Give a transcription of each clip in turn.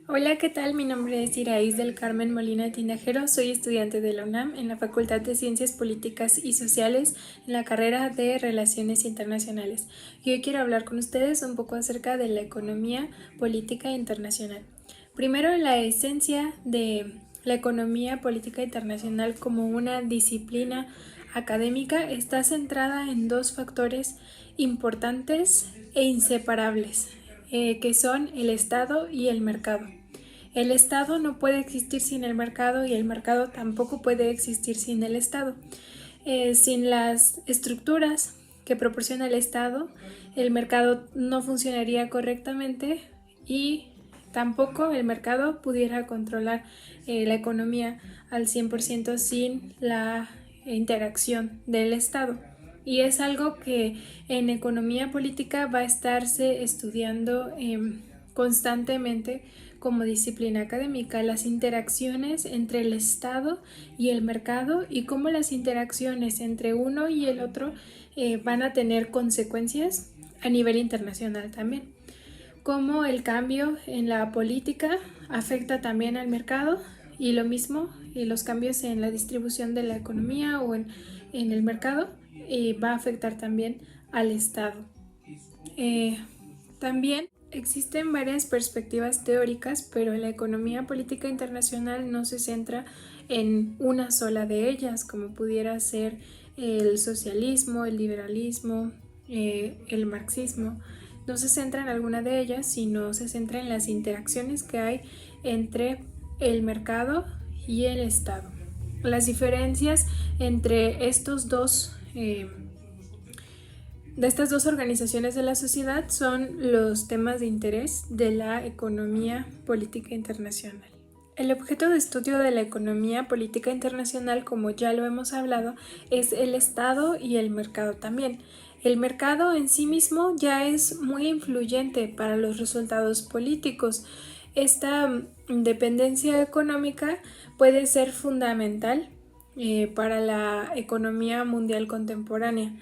Hola, ¿qué tal? Mi nombre es Iraíz del Carmen Molina Tinajero, soy estudiante de la UNAM en la Facultad de Ciencias Políticas y Sociales en la carrera de Relaciones Internacionales. Y hoy quiero hablar con ustedes un poco acerca de la economía política internacional. Primero, la esencia de la economía política internacional como una disciplina académica está centrada en dos factores importantes e inseparables, que son el Estado y el mercado. El Estado no puede existir sin el mercado y el mercado tampoco puede existir sin el Estado. Sin las estructuras que proporciona el Estado, el mercado no funcionaría correctamente y tampoco el mercado pudiera controlar la economía al 100% sin la interacción del Estado. Y es algo que en economía política va a estarse estudiando constantemente como disciplina académica, las interacciones entre el Estado y el mercado y cómo las interacciones entre uno y el otro van a tener consecuencias a nivel internacional también. Cómo el cambio en la política afecta también al mercado y lo mismo, y los cambios en la distribución de la economía o en el mercado va a afectar también al Estado. También existen varias perspectivas teóricas, pero la economía política internacional no se centra en una sola de ellas, como pudiera ser el socialismo, el liberalismo, el marxismo. No se centra en alguna de ellas, sino se centra en las interacciones que hay entre el mercado y el Estado. Las diferencias entre de estas dos organizaciones de la sociedad son los temas de interés de la economía política internacional. El objeto de estudio de la economía política internacional, como ya lo hemos hablado, es el Estado y el mercado también. El mercado en sí mismo ya es muy influyente para los resultados políticos. Esta dependencia económica puede ser fundamental para la economía mundial contemporánea.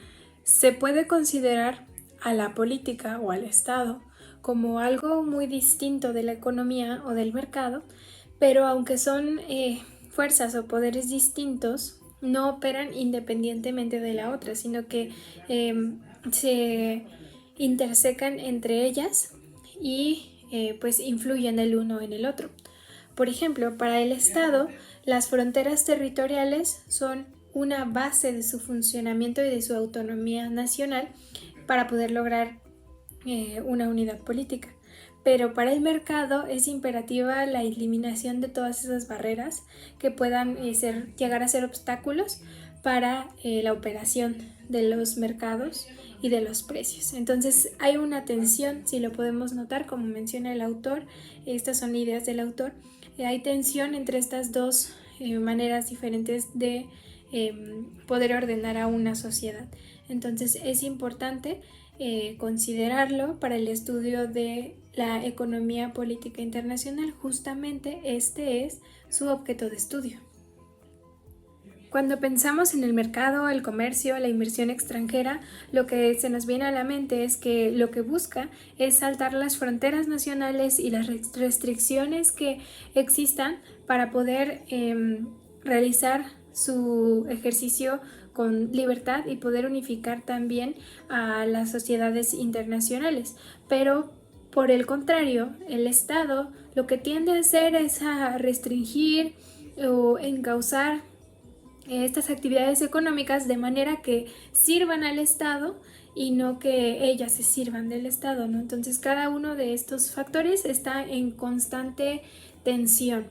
Se puede considerar a la política o al Estado como algo muy distinto de la economía o del mercado, pero aunque son fuerzas o poderes distintos, no operan independientemente de la otra, sino que se intersecan entre ellas y pues influyen el uno en el otro. Por ejemplo, para el Estado, las fronteras territoriales son una base de su funcionamiento y de su autonomía nacional para poder lograr una unidad política. Pero para el mercado es imperativa la eliminación de todas esas barreras que puedan llegar a ser obstáculos para la operación de los mercados y de los precios. Entonces hay una tensión, si lo podemos notar, como menciona el autor, estas son ideas del autor, hay tensión entre estas dos maneras diferentes de poder ordenar a una sociedad. Entonces es importante considerarlo para el estudio de la economía política internacional. Justamente este es su objeto de estudio. Cuando pensamos en el mercado, el comercio, la inversión extranjera, lo que se nos viene a la mente es que lo que busca es saltar las fronteras nacionales y las restricciones que existan para poder realizar su ejercicio con libertad y poder unificar también a las sociedades internacionales. Pero por el contrario, el Estado lo que tiende a hacer es a restringir o encauzar estas actividades económicas de manera que sirvan al Estado y no que ellas se sirvan del Estado, ¿no? Entonces cada uno de estos factores está en constante tensión.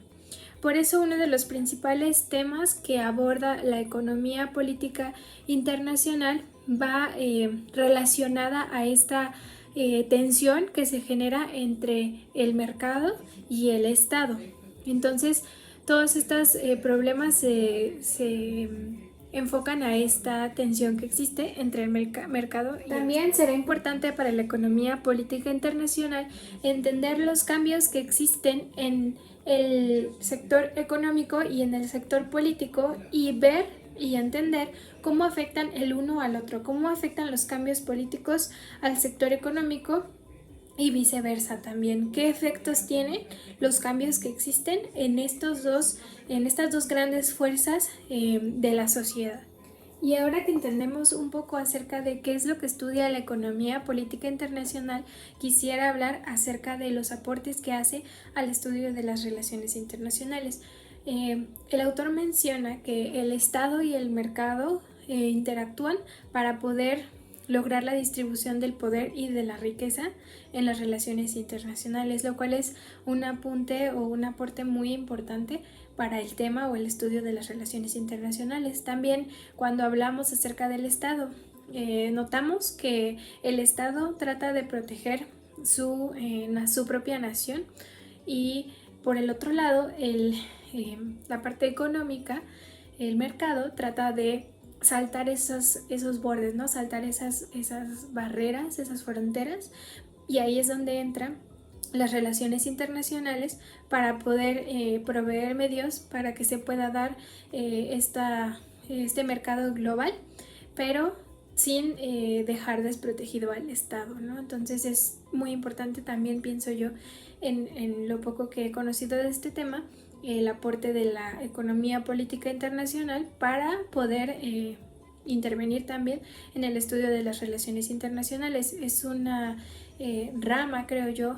Por eso uno de los principales temas que aborda la economía política internacional va relacionada a esta tensión que se genera entre el mercado y el Estado. Entonces, todos estos problemas se enfocan a esta tensión que existe entre el mercado y también será importante para la economía política internacional entender los cambios que existen en el sector económico y en el sector político y ver y entender cómo afectan el uno al otro, cómo afectan los cambios políticos al sector económico y viceversa también. ¿Qué efectos tienen los cambios que existen en estas dos grandes fuerzas de la sociedad? Y ahora que entendemos un poco acerca de qué es lo que estudia la economía política internacional, quisiera hablar acerca de los aportes que hace al estudio de las relaciones internacionales. El autor menciona que el Estado y el mercado interactúan para poder lograr la distribución del poder y de la riqueza en las relaciones internacionales, lo cual es un apunte o un aporte muy importante para el tema o el estudio de las relaciones internacionales. También cuando hablamos acerca del Estado, notamos que el Estado trata de proteger su propia nación, y por el otro lado la parte económica, el mercado trata de saltar esos bordes, ¿no? Saltar esas barreras, esas fronteras, y ahí es donde entran las relaciones internacionales para poder proveer medios para que se pueda dar este mercado global, pero sin dejar desprotegido al Estado, ¿no? Entonces es muy importante también, pienso yo, en lo poco que he conocido de este tema, el aporte de la economía política internacional para poder intervenir también en el estudio de las relaciones internacionales. Es una rama, creo yo,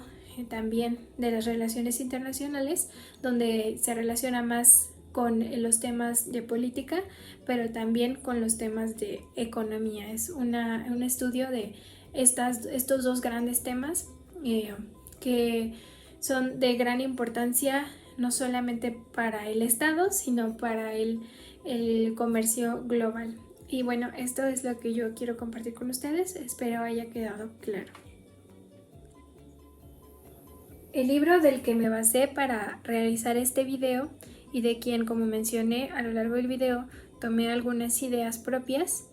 también de las relaciones internacionales, donde se relaciona más con los temas de política, pero también con los temas de economía. Es un estudio de estos dos grandes temas que son de gran importancia no solamente para el Estado, sino para el comercio global. Y bueno, esto es lo que yo quiero compartir con ustedes. Espero haya quedado claro. El libro del que me basé para realizar este video, y de quien, como mencioné a lo largo del video, tomé algunas ideas propias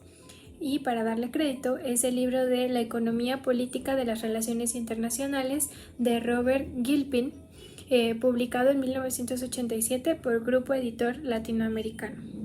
y para darle crédito, es el libro de La economía política de las relaciones internacionales de Robert Gilpin, publicado en 1987 por Grupo Editor Latinoamericano.